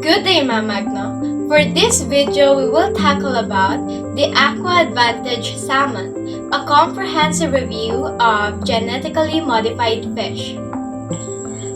Good day, Ma'am Magna. For this video, we will tackle about the AquAdvantage salmon, a comprehensive review of genetically modified fish.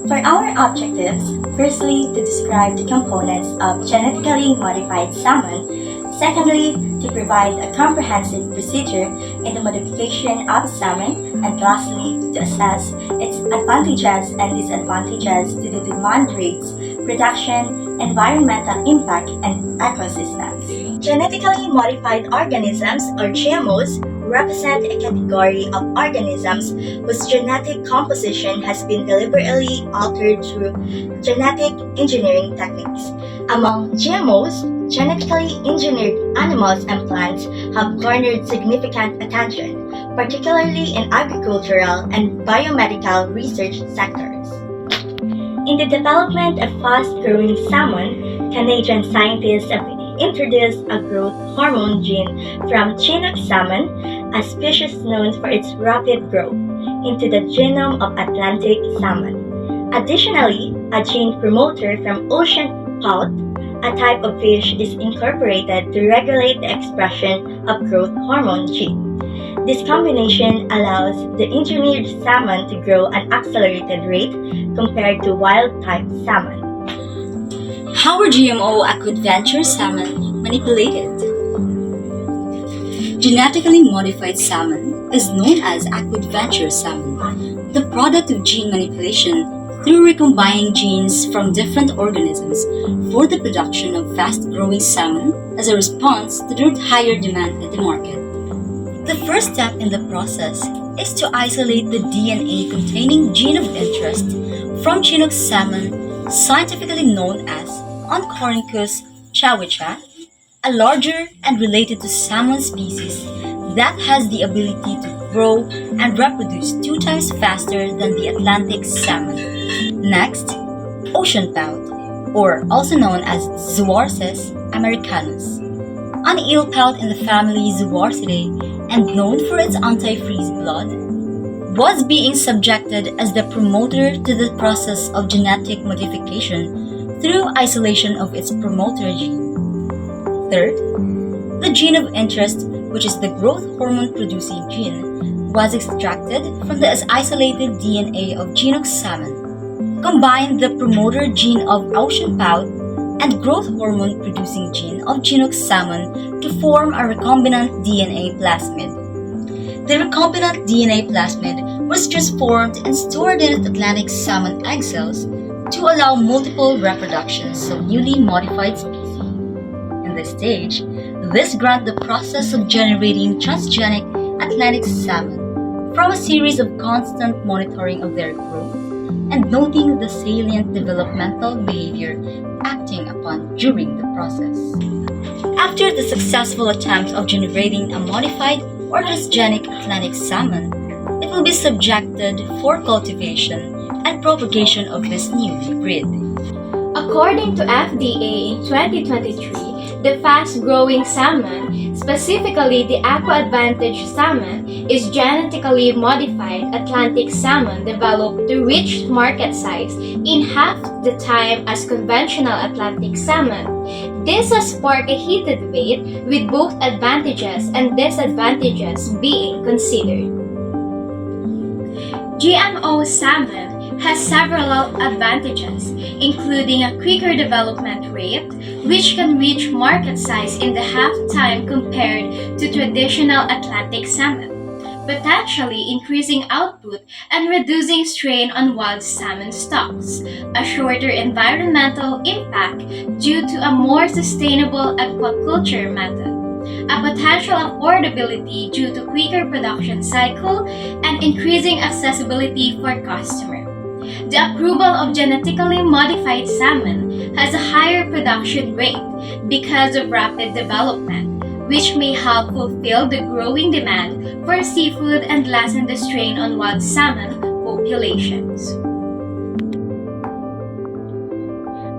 For our objectives, firstly, to describe the components of genetically modified salmon, secondly, to provide a comprehensive procedure in the modification of salmon, and lastly, to assess its advantages and disadvantages to the demand rates, production, environmental impact, and ecosystems. Genetically modified organisms, or GMOs, represent a category of organisms whose genetic composition has been deliberately altered through genetic engineering techniques. Among GMOs, genetically engineered animals and plants have garnered significant attention, particularly in agricultural and biomedical research sectors. In the development of fast-growing salmon, Canadian scientists have introduced a growth hormone gene from Chinook salmon, a species known for its rapid growth, into the genome of Atlantic salmon. Additionally, a gene promoter from ocean pout, a type of fish, is incorporated to regulate the expression of growth hormone gene. This combination allows the engineered salmon to grow at an accelerated rate compared to wild-type salmon. How are GMO AquAdvantage salmon manipulated? Genetically modified salmon is known as AquAdvantage salmon, the product of gene manipulation through recombining genes from different organisms for the production of fast-growing salmon as a response to the higher demand in the market. The first step in the process is to isolate the DNA containing gene of interest from Chinook salmon, scientifically known as Oncorhynchus chawicha, a larger and related to salmon species that has the ability to grow and reproduce 2 times faster than the Atlantic salmon. Next, ocean pout, or also known as Zuarces americanus, an eel pout in the family Zuarcidae and known for its antifreeze blood, was being subjected as the promoter to the process of genetic modification through isolation of its promoter gene. Third, the gene of interest, which is the growth hormone producing gene, was extracted from the isolated DNA of Chinook salmon, combined the promoter gene of ocean pout and growth hormone producing gene of Chinook salmon to form a recombinant DNA plasmid. The recombinant DNA plasmid was transformed and stored in Atlantic salmon egg cells to allow multiple reproductions of newly modified species. In this stage, this grants the process of generating transgenic Atlantic salmon from a series of constant monitoring of their growth and noting the salient developmental behavior acting upon during the process. After the successful attempt of generating a modified or transgenic Atlantic salmon, it will be subjected for cultivation and propagation of this new breed. According to FDA in 2023, the fast-growing salmon, specifically the AquAdvantage salmon, is genetically modified Atlantic salmon developed to reach market size in half the time as conventional Atlantic salmon. This has sparked a heated debate with both advantages and disadvantages being considered. GMO salmon has several advantages, including a quicker development rate, which can reach market size in the half time compared to traditional Atlantic salmon, potentially increasing output and reducing strain on wild salmon stocks, a shorter environmental impact due to a more sustainable aquaculture method, a potential affordability due to quicker production cycle, and increasing accessibility for customers. The approval of genetically modified salmon has a higher production rate because of rapid development, which may help fulfill the growing demand for seafood and lessen the strain on wild salmon populations.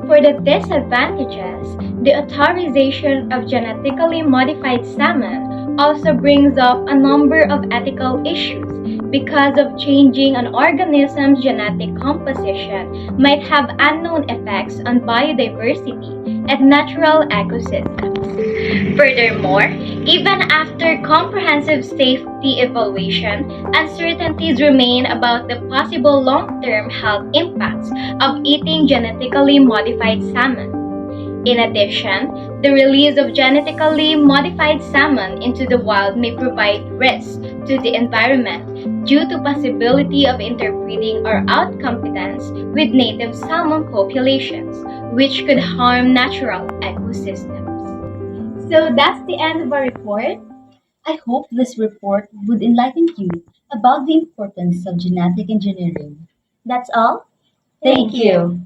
For the disadvantages, the authorization of genetically modified salmon also brings up a number of ethical issues because of changing an organism's genetic composition might have unknown effects on biodiversity and natural ecosystems. Furthermore, even after comprehensive safety evaluation, uncertainties remain about the possible long-term health impacts of eating genetically modified salmon. In addition, the release of genetically modified salmon into the wild may provide risks to the environment due to possibility of interbreeding or outcompetence with native salmon populations, which could harm natural ecosystems. So that's the end of our report. I hope this report would enlighten you about the importance of genetic engineering. That's all. Thank you.